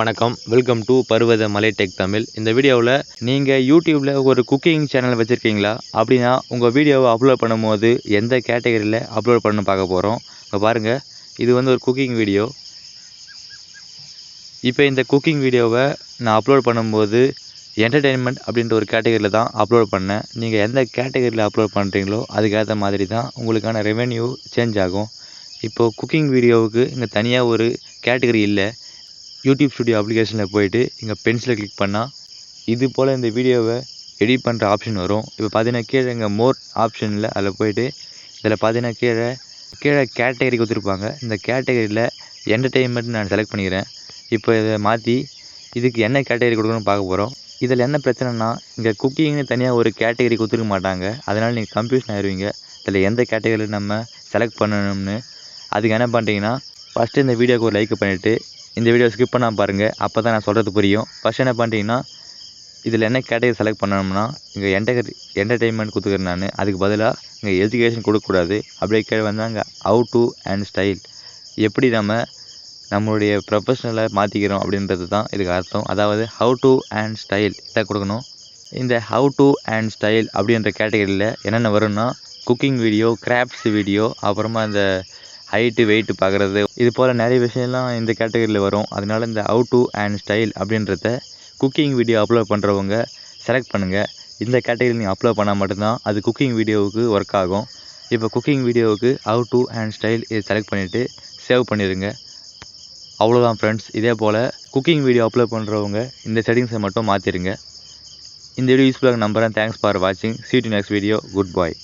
வணக்கம், welcome to Parvathamalai tech Tamil. இந்த வீடியோவில் நீங்கள் யூடியூப்பில் ஒரு குக்கிங் சேனல் வச்சுருக்கீங்களா? அப்படின்னா உங்கள் வீடியோவை அப்லோட் பண்ணும்போது எந்த கேட்டகரியில் அப்லோட் பண்ண பார்க்க போகிறோம். இப்போ பாருங்கள், இது ஒரு குக்கிங் வீடியோ. இப்போ இந்த குக்கிங் வீடியோவை நான் அப்லோட் பண்ணும்போது என்டர்டெயின்மெண்ட் அப்படின்ற ஒரு கேட்டகரியில் தான் அப்லோட் பண்ணேன். நீங்கள் எந்த கேட்டகரியில் அப்லோட் பண்ணுறீங்களோ அதுக்கேற்ற மாதிரி தான் உங்களுக்கான ரெவென்யூ சேஞ்ச் ஆகும். இப்போது குக்கிங் வீடியோவுக்கு இங்கே தனியாக ஒரு கேட்டகரி இல்லை. யூடியூப் ஸ்டுடியோ அப்ளிகேஷனில் போய்ட்டு இங்கே பென்சிலை கிளிக் பண்ணால் இது போல் இந்த வீடியோவை எடிட் பண்ணுற ஆப்ஷன் வரும். இப்போ பார்த்தீங்கன்னா கீழே இங்கே மோர் ஆப்ஷனில் அதில் போய்ட்டு இதில் பார்த்தீங்கன்னா கீழே கேட்டகரி கொடுத்துருப்பாங்க. இந்த கேட்டகரியில் என்டர்டெயின்மெண்ட் நான் செலக்ட் பண்ணிக்கிறேன். இப்போ இதை மாற்றி இதுக்கு என்ன கேட்டகரி கொடுக்கணும்னு பார்க்க போகிறோம். இதில் என்ன பிரச்சனைனா, இங்கே குக்கிங்னு தனியாக ஒரு கேட்டகரி கொடுத்துருக்க மாட்டாங்க. அதனால் நீங்கள் கன்ஃபியூஷன் ஆயிடுவீங்க, இதில் எந்த கேட்டகரியில் நம்ம செலக்ட் பண்ணணும்னு. அதுக்கு என்ன பண்ணுறீங்கன்னா, ஃபஸ்ட்டு இந்த வீடியோக்கு ஒரு லைக் பண்ணிவிட்டு இந்த வீடியோ ஸ்கிப் பண்ணாமல் பாருங்கள். அப்போ தான் நான் சொல்கிறது புரியும். ஃபஸ்ட் என்ன பண்ணுறீங்கன்னா, இதில் என்ன கேட்டகரி செலக்ட் பண்ணணும்னா இங்கே என்டர்டெயின்மெண்ட் கொடுத்துக்கிறேன் நான். அதுக்கு பதிலாக இங்கே எஜுகேஷன் கொடுக்கக்கூடாது. அப்படியே கீழே வந்தால் அங்கே ஹவ் டு அண்ட் ஸ்டைல், எப்படி நம்மளுடைய ப்ரொஃபஷ்னலை மாற்றிக்கிறோம் அப்படின்றது தான் இதுக்கு அர்த்தம். அதாவது ஹவ் டு அண்ட் ஸ்டைல் இதை கொடுக்கணும். இந்த ஹவ் டு அண்ட் ஸ்டைல் அப்படின்ற கேட்டகரியில் என்னென்ன வரும்னா, குக்கிங் வீடியோ, கிராஃப்ட்ஸ் வீடியோ, அப்புறமா இந்த ஹைட்டு வெயிட்டு பார்க்குறது, இது போல் நிறைய விஷயம்லாம் இந்த கேட்டகரியில் வரும். அதனால் இந்த ஹவ் டு அண்ட் ஸ்டைல் அப்படின்றத குக்கிங் வீடியோ அப்லோட் பண்ணுறவங்க செலக்ட் பண்ணுங்கள். இந்த கேட்டகரி நீங்கள் அப்லோட் பண்ணால் மட்டும்தான் அது குக்கிங் வீடியோவுக்கு ஒர்க் ஆகும். இப்போ குக்கிங் வீடியோவுக்கு ஹவ் டு அண்ட் ஸ்டைல் இது செலக்ட் பண்ணிவிட்டு சேவ் பண்ணிடுங்க. அவ்வளோதான் ஃப்ரெண்ட்ஸ். இதே போல் குக்கிங் வீடியோ அப்லோட் பண்ணுறவங்க இந்த செட்டிங்ஸை மட்டும் மாற்றிடுங்க. இந்த வீடியோ யூஸ்ஃபுல்லாக நம்புகிறேன். தேங்க்ஸ் ஃபார் வாட்சிங். See you next video. Goodbye.